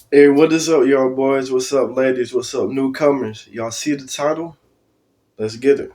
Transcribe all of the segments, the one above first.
Hey, what is up, y'all boys? What's up, ladies? What's up, newcomers? Y'all see the title? Let's get it.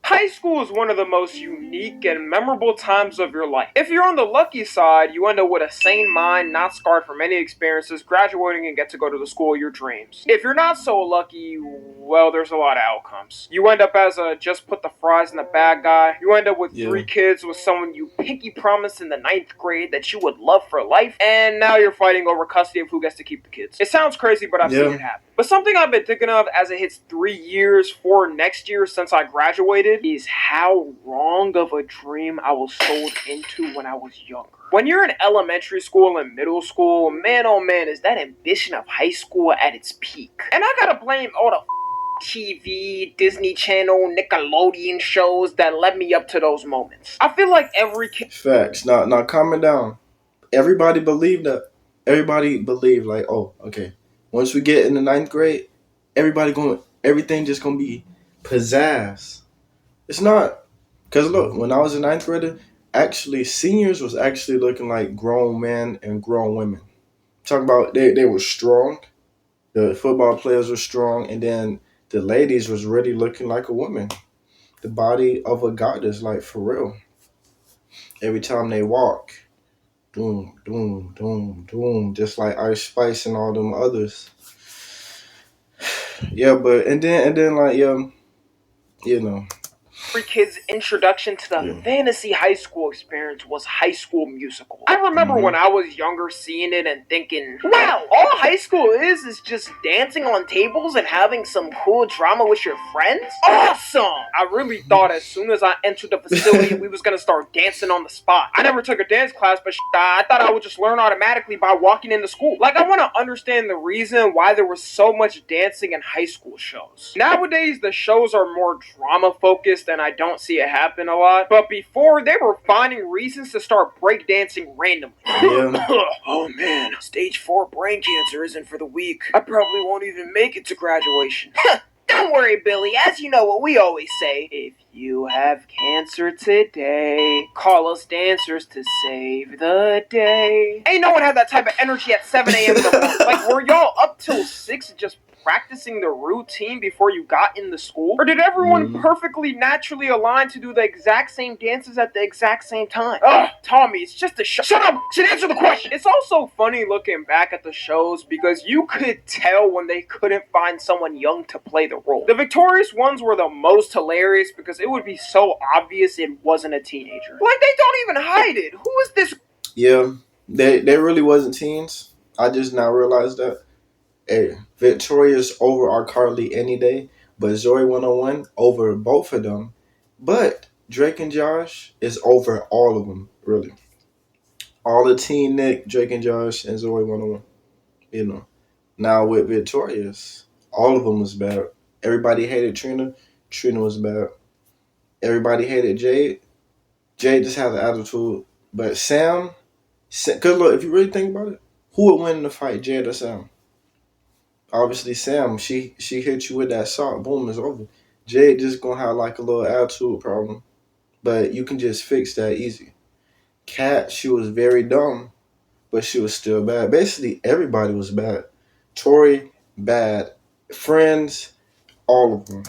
High school is one of the most unique and memorable times of your life. If you're on the lucky side, you end up with a sane mind, not scarred from any experiences, graduating and get to go to the school of your dreams. If you're not so lucky, well, there's a lot of outcomes. You end up as a just put the fries in the bag guy. You end up with Yeah, three kids with someone you pinky promised in the ninth grade that you would love for life, and now you're fighting over custody of who gets to keep the kids. It sounds crazy, but I've seen yeah, it happen. But something I've been thinking of as it hits 3 years for next year since I graduated is how wrong of a dream I was sold into when I was younger. When you're in elementary school and middle school, man oh man, is that ambition of high school at its peak. And I gotta blame all the TV, Disney Channel, Nickelodeon shows that led me up to those moments. I feel like every kid. facts. Now, calm it down. Everybody believed that. Everybody believed, like, oh, okay. Once we get in the ninth grade, everything just gonna be pizzazz. It's not. Cause look, when I was a ninth grader, actually seniors was actually looking like grown men and grown women. Talking about they were strong. The football players were strong, and then the ladies was really looking like a woman. The body of a goddess, like for real. Every time they walk, doom, doom, doom, doom, just like Ice Spice and all them others. Yeah, but and then like you know, Kid's introduction to the yeah, fantasy high school experience was High School Musical. I remember hmm when I was younger seeing it and thinking, wow, all high school is just dancing on tables and having some cool drama with your friends? Awesome! I really thought as soon as I entered the facility we was gonna start dancing on the spot. I never took a dance class, but I thought I would just learn automatically by walking into school. Like, I want to understand the reason why there was so much dancing in high school shows. Nowadays, the shows are more drama focused and I don't see it happen a lot. But before, they were finding reasons to start breakdancing randomly. yeah. Oh man, stage 4 brain cancer isn't for the weak. I probably won't even make it to graduation. Don't worry, Billy. As you know what we always say, if you have cancer today, call us dancers to save the day. Ain't no one had that type of energy at 7 a.m. in the morning. Like, were y'all up till 6 just practicing the routine before you got into school? Or did everyone hmm perfectly naturally align to do the exact same dances at the exact same time? Ugh, Tommy, it's just a show. Shut up! Should answer the question! It's also funny looking back at the shows because you could tell when they couldn't find someone young to play the role. The victorious ones were the most hilarious because it would be so obvious it wasn't a teenager. Like, they don't even hide it. Who is this? Yeah, they really wasn't teens. I just now realized that. Hey, Victoria's over our Carly any day, but Zoe 101 over both of them. But Drake and Josh is over all of them, really. All the Teen Nick, Drake and Josh, and Zoe 101. You know. Now with Victorious, all of them was bad. Everybody hated Trina. Trina was bad. Everybody hated Jade. Jade just has an attitude. But because look, if you really think about it, who would win in the fight, Jade or Sam? Obviously, Sam, she hit you with that shot, boom, it's over. Jade just gonna have like a little attitude problem, but you can just fix that easy. Kat, she was very dumb, but she was still bad. Basically, everybody was bad. Tori, bad. Friends, all of them.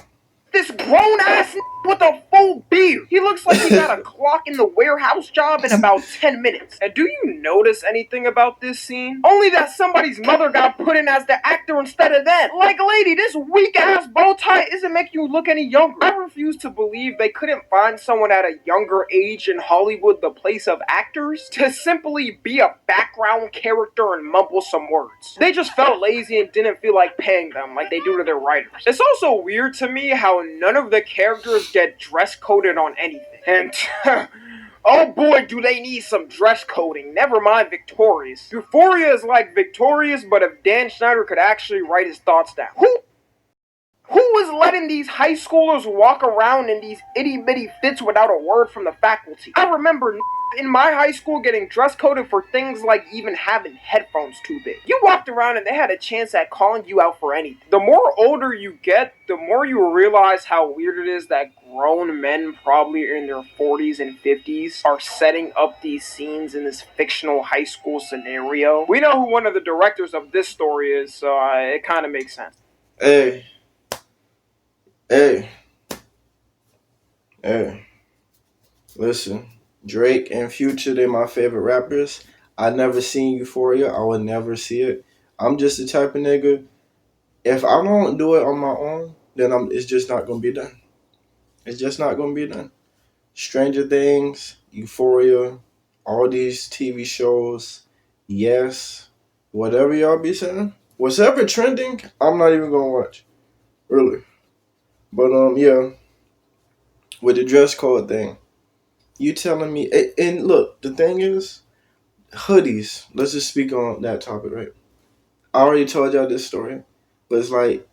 This grown ass with a full beard. He looks like he got a clock in the warehouse job in about 10 minutes. And do you notice anything about this scene? Only that somebody's mother got put in as the actor instead of them. Like, lady, this weak ass bow tie isn't making you look any younger. I refuse to believe they couldn't find someone at a younger age in Hollywood the place of actors to simply be a background character and mumble some words. They just felt lazy and didn't feel like paying them like they do to their writers. It's also weird to me how none of the characters get dress coded on anything. And oh boy, do they need some dress coding. Never mind Victorious. Euphoria is like Victorious, but if Dan Schneider could actually write his thoughts down. Who Who was letting these high schoolers walk around in these itty bitty fits without a word from the faculty? I remember in my high school getting dress coded for things like even having headphones too big. You walked around and they had a chance at calling you out for anything. The more older you get, the more you realize how weird it is that grown men, probably in their 40s and 50s, are setting up these scenes in this fictional high school scenario. We know who one of the directors of this story is, so it kind of makes sense. Hey, hey, hey. Listen, Drake and Future, they're my favorite rappers. I never seen Euphoria. I would never see it. I'm just the type of nigga. If I don't do it on my own, then it's just not gonna be done. It's just not gonna be done. Stranger Things, Euphoria, all these TV shows, yes, whatever y'all be saying, whatever trending, I'm not even gonna watch. Really. But yeah, with the dress code thing, you telling me? And look, the thing is, hoodies. Let's just speak on that topic, right? I already told y'all this story, but it's like,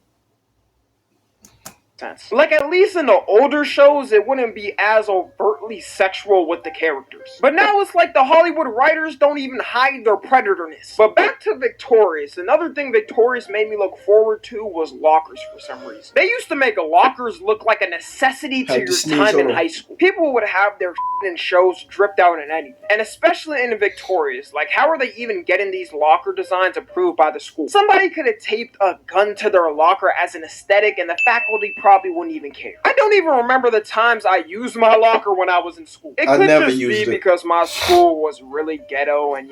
Sense. Like, at least in the older shows, it wouldn't be as overtly sexual with the characters. But now it's like the Hollywood writers don't even hide their predatorness. But back to Victorious. Another thing Victorious made me look forward to was lockers for some reason. They used to make lockers look like a necessity to have to your sneeze. time Hold in on. high school. People would have their in shows dripped out in anything. And especially in Victorious. Like, how are they even getting these locker designs approved by the school? Somebody could have taped a gun to their locker as an aesthetic and the faculty probably wouldn't even care. I don't even remember the times I used my locker when I was in school. It I could never just be used it. because my school was really ghetto and,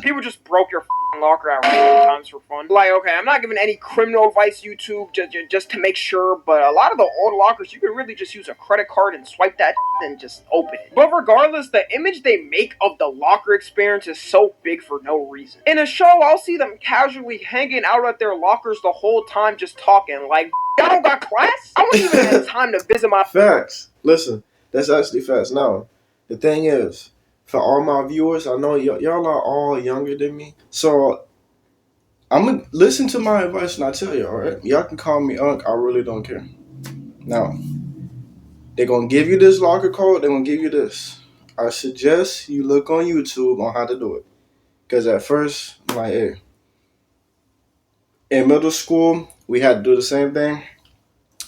people just broke your locker at random times for fun. Like, okay, I'm not giving any criminal advice, YouTube, just to make sure, but a lot of the old lockers, you could really just use a credit card and swipe that and just open it. But regardless, the image they make of the locker experience is so big for no reason. In a show, I'll see them casually hanging out at their lockers the whole time just talking, like, y'all don't got class? I wouldn't even have time to visit my... Facts. Listen, that's actually facts. Now, the thing is, for all my viewers, I know y'all are all younger than me, so I'm gonna listen to my advice and I tell you, all right? Y'all can call me Unc. I really don't care. Now, they're gonna give you this locker code. They're gonna give you this. I suggest you look on YouTube on how to do it. Because at first, I'm like, hey, in middle school, we had to do the same thing.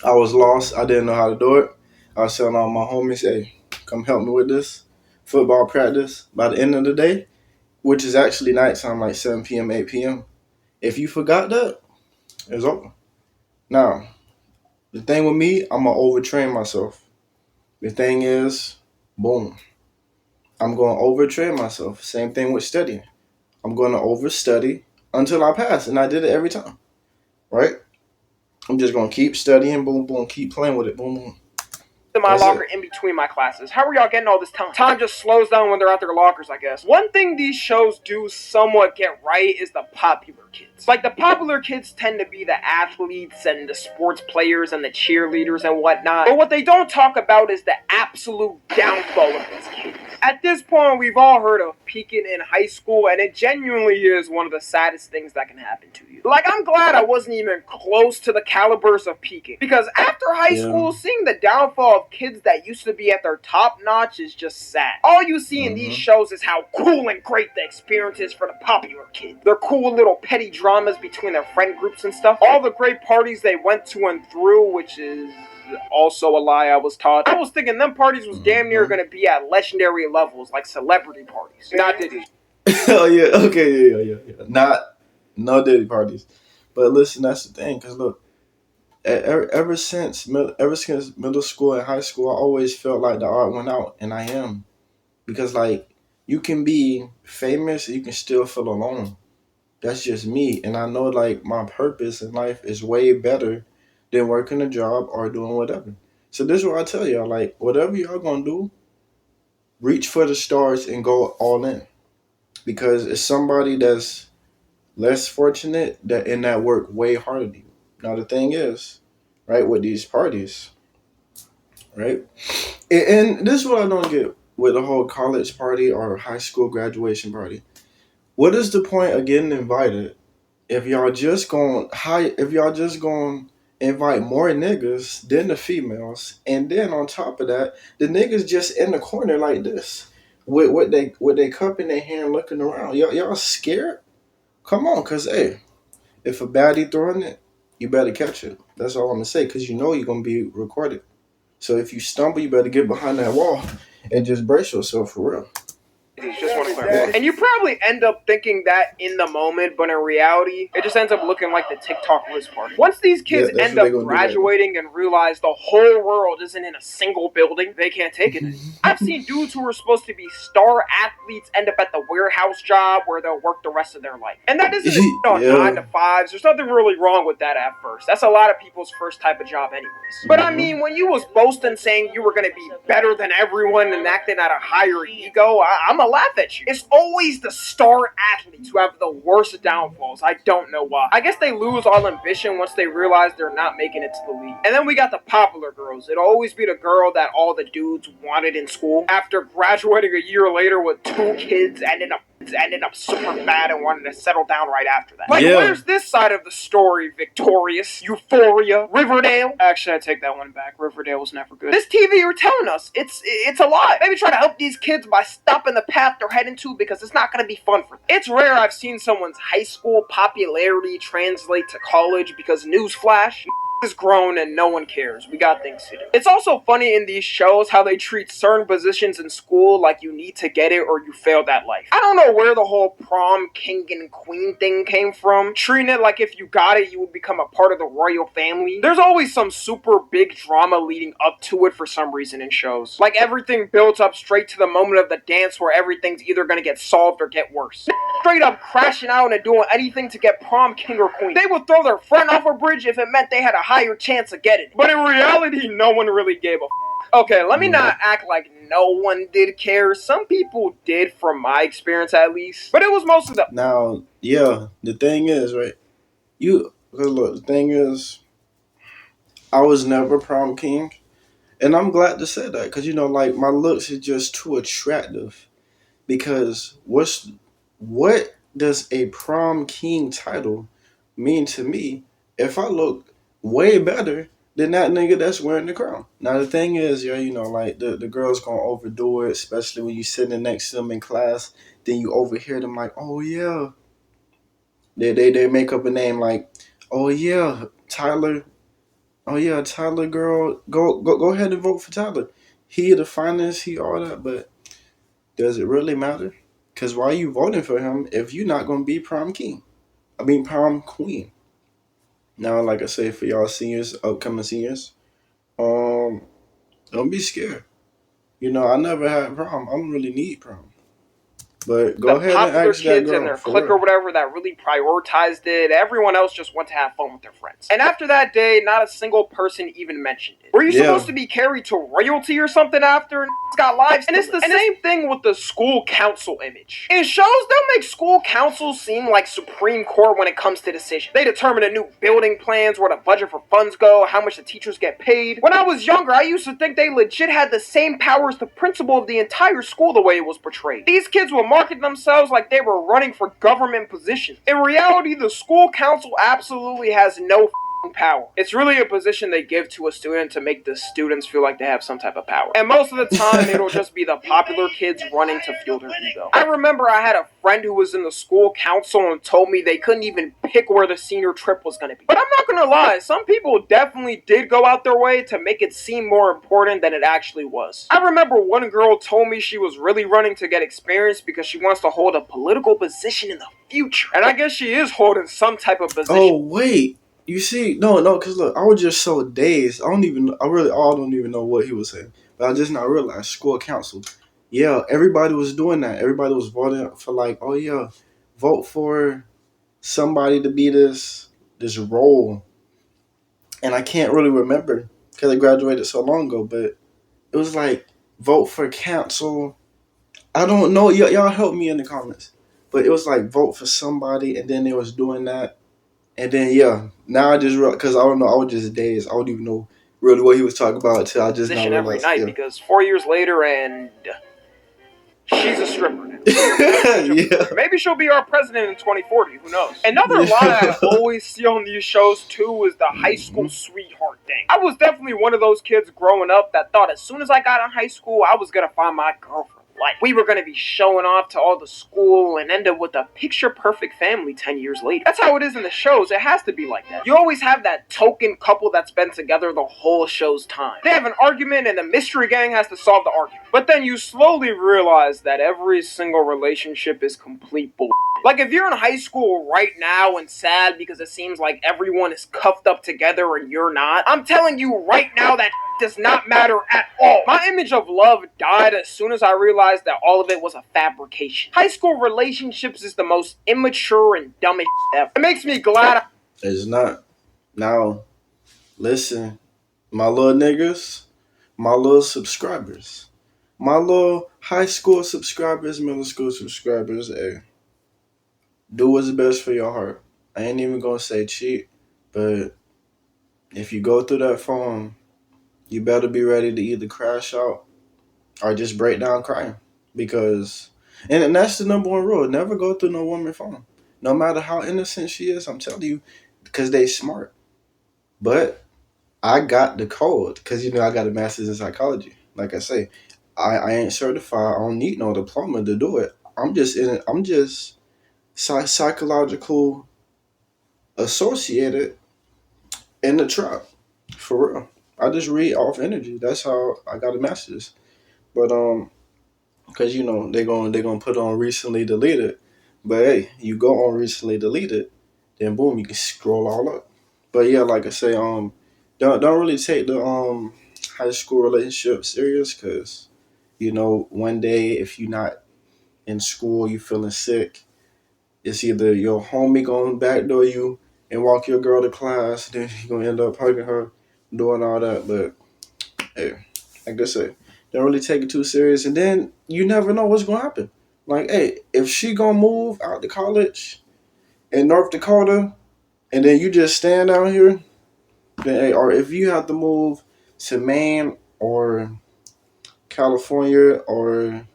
I was lost. I didn't know how to do it. I was telling all my homies, hey, come help me with this football practice. By the end of the day, which is actually nighttime, like 7 p.m., 8 p.m., if you forgot that, it's over. Now, the thing with me, I'm going to overtrain myself. The thing is, boom, I'm going to overtrain myself. Same thing with studying. I'm going to overstudy until I pass, and I did it every time, right? I'm just going to keep studying, boom, boom, keep playing with it, boom, boom. In my That's locker it. in between my classes. How are y'all getting all this time? Time just slows down when they're at their lockers, I guess. One thing these shows do somewhat get right is the popular kids. Like, the popular kids tend to be the athletes and the sports players and the cheerleaders and whatnot. But what they don't talk about is the absolute downfall of these kids. At this point, we've all heard of peaking in high school, and it genuinely is one of the saddest things that can happen to you. Like, I'm glad I wasn't even close to the calibers of peaking. Because after high Yeah. school, seeing the downfall of kids that used to be at their top notch is just sad. All you see in these shows is how cool and great the experience is for the popular kids. Their cool little petty dramas between their friend groups and stuff. All the great parties they went to and through, which is also a lie I was taught. I was thinking them parties was damn near gonna be at legendary levels, like celebrity parties. Not Diddy. Oh yeah, okay, yeah. Not no Diddy parties, but listen, that's the thing. Cause look, ever since middle school and high school, I always felt like the art went out, and I am because like you can be famous, you can still feel alone. That's just me, and I know like my purpose in life is way better than working a job or doing whatever. So this is what I tell y'all: like whatever y'all gonna do, reach for the stars and go all in because it's somebody that's less fortunate that in that work way harder than you. Now the thing is, right, with these parties, right, and this is what I don't get with the whole college party or high school graduation party. What is the point of getting invited if y'all just going invite more niggas than the females, and then on top of that, the niggas just in the corner like this, with they cup in their hand, looking around. Y'all scared? Come on, cause hey, if a baddie throwing it, you better catch it. That's all I'm gonna say, cause you know you're gonna be recorded. So if you stumble, you better get behind that wall and just brace yourself for real. Just want to clarify. And you probably end up thinking that in the moment, but in reality, it just ends up looking like the TikTok list party. Once these Yeah, kids that's end what they up gonna do right now. graduating and realize the whole world isn't in a single building, they can't take it anymore. I've seen dudes who were supposed to be star athletes end up at the warehouse job where they'll work the rest of their life. And that isn't on nine Yeah. to fives. There's nothing really wrong with that at first. That's a lot of people's first type of job, anyways. But I mean, when you was boasting saying you were gonna be better than everyone and acting at a higher ego, I'ma laugh at you. It's always the star athletes who have the worst downfalls. I don't know why. I guess they lose all ambition once they realize they're not making it to the league. And then we got the popular girls. It'll always be the girl that all the dudes wanted in school. After graduating a year later with two kids, ended up super bad and wanted to settle down right after that. Like, Yeah. where's this side of the story? Victorious, Euphoria, Riverdale. Actually, I take that one back. Riverdale was never good. This TV you're telling us, it's a lie. Maybe try to help these kids by stopping the path they're heading to because it's not going to be fun for them. It's rare I've seen someone's high school popularity translate to college because newsflash, is grown and no one cares. We got things to do. It's also funny in these shows how they treat certain positions in school like you need to get it or you failed at life. I don't know where the whole prom king and queen thing came from. Treating it like if you got it, you would become a part of the royal family. There's always some super big drama leading up to it for some reason in shows. Like everything builds up straight to the moment of the dance where everything's either gonna get solved or get worse. Straight up crashing out and doing anything to get prom king or queen. They would throw their friend off a bridge if it meant they had a higher chance of getting it. But in reality, no one really gave a Okay, let me not act like no one did care. Some people did, from my experience at least. But it was most of the Now, yeah, the thing is, right? Cause look, the thing is, I was never prom king, and I'm glad to say that, cause like my looks is just too attractive. Because what does a prom king title mean to me if I look way better than that nigga that's wearing the crown? Now the thing is, yeah, like the girls gonna overdo it, especially when you sitting next to them in class. Then you overhear them like, oh yeah, they make up a name like, oh yeah, Tyler. Oh yeah, Tyler, girl, go ahead and vote for Tyler. He the finest, he all that, but does it really matter? Because why are you voting for him if you're not going to be prom king? I mean, prom queen. Now, like I say, for y'all seniors, upcoming seniors, um, don't be scared. I never had prom. I don't really need prom. But go ahead and popular ask that kids and girl their for clique or real. whatever that really prioritized it. Everyone else just went to have fun with their friends. And after that day, not a single person even mentioned it. Were you supposed Yeah. to be carried to royalty or something after and got lives? And it's the same thing with the school council image. In shows, they'll make school councils seem like Supreme Court when it comes to decisions. They determine the new building plans, where the budget for funds go, how much the teachers get paid. When I was younger, I used to think they legit had the same power as the principal of the entire school the way it was portrayed. These kids will market themselves like they were running for government positions. In reality, the school council absolutely has no power. It's really a position they give to a student to make the students feel like they have some type of power. And most of the time, it'll just be the popular kids running to fuel their ego. I remember I had a friend who was in the school council and told me they couldn't even pick where the senior trip was going to be. But I'm not going to lie, some people definitely did go out their way to make it seem more important than it actually was. I remember one girl told me she was really running to get experience because she wants to hold a political position in the future. And I guess she is holding some type of position. Oh, wait. You see, no, because look, I was just so dazed. I don't even know what he was saying. But I just now realized school council. Yeah, everybody was doing that. Everybody was voting for like, oh yeah, vote for somebody to be this role. And I can't really remember because I graduated so long ago. But it was like vote for council. I don't know. Y'all help me in the comments. But it was like vote for somebody, and then they was doing that. And then yeah, now I just because I don't know, I was just dazed. I don't even know really what he was talking about until I just now Position every realized. night Yeah, because 4 years later and She's a stripper now. That's such a Yeah. story. Maybe she'll be our president in 2040. Who knows? Another lie I Yeah. always see on these shows too is the high school sweetheart thing. I was definitely one of those kids growing up that thought as soon as I got in high school, I was gonna find my girlfriend. Like, we were gonna be showing off to all the school and end up with a picture perfect family 10 years later. That's how it is in the shows. It has to be like that. You always have that token couple that's been together the whole show's time. They have an argument and the mystery gang has to solve the argument. But then you slowly realize that every single relationship is complete bull. Like, if you're in high school right now and sad because it seems like everyone is cuffed up together and you're not, I'm telling you right now that does not matter at all. My image of love died as soon as I realized that all of it was a fabrication. High school relationships is the most immature and dumbest ever. It makes me glad It's not. Now, listen, my little niggas, my little subscribers, my little high school subscribers, middle school subscribers, hey, do what's best for your heart. I ain't even gonna say cheat, but if you go through that phone, you better be ready to either crash out or just break down crying. Because, and that's the number one rule: never go through no woman phone, no matter how innocent she is. I'm telling you, because they smart. But I got the code because I got a master's in psychology. Like I say, I ain't certified. I don't need no diploma to do it. I'm just in it. I'm just psychological associated in the trap for real. I just read off energy. That's how I got a master's. But because they gonna put on recently deleted. But hey, you go on recently deleted, then boom, you can scroll all up. But yeah, like I say, don't really take the high school relationship serious because one day if you're not in school, you feeling sick, it's either your homie going backdoor you and walk your girl to class, then you gonna end up hugging her, doing all that. But hey, like I said, don't really take it too serious, and then you never know what's gonna happen. Like, hey, if she gonna move out to college in North Dakota, and then you just stand down here, then hey, or if you have to move to Maine or California or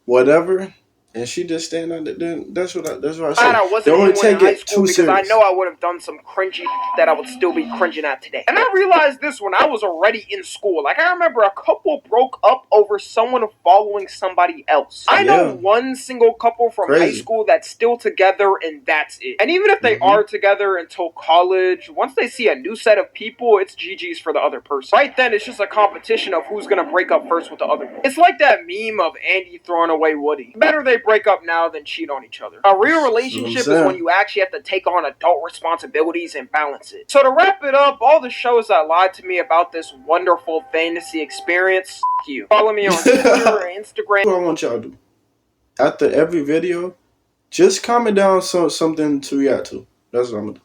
whatever, and she just stand out there, then that's what I glad say. I wasn't Don't in really one in take high it school too because I serious. know I would have done some cringy that I would still be cringing at today. And I realized this when I was already in school. Like, I remember a couple broke up over someone following somebody else. I know Yeah, one single couple from high crazy. school that's still together and that's it. And even if they Hmm. are together until college, once they see a new set of people, it's GG's for the other person. Right then, it's just a competition of who's gonna break up first with the other one. It's like that meme of Andy throwing away Woody. Better they break up now than cheat on each other. A real That's what I'm relationship is when saying. you actually have to take on adult responsibilities and balance it. So to wrap it up, all the shows that lied to me about this wonderful fantasy experience, you. Follow me on Twitter and Instagram. What I want y'all to do after every video, just comment down something to react to. That's what I'm gonna do.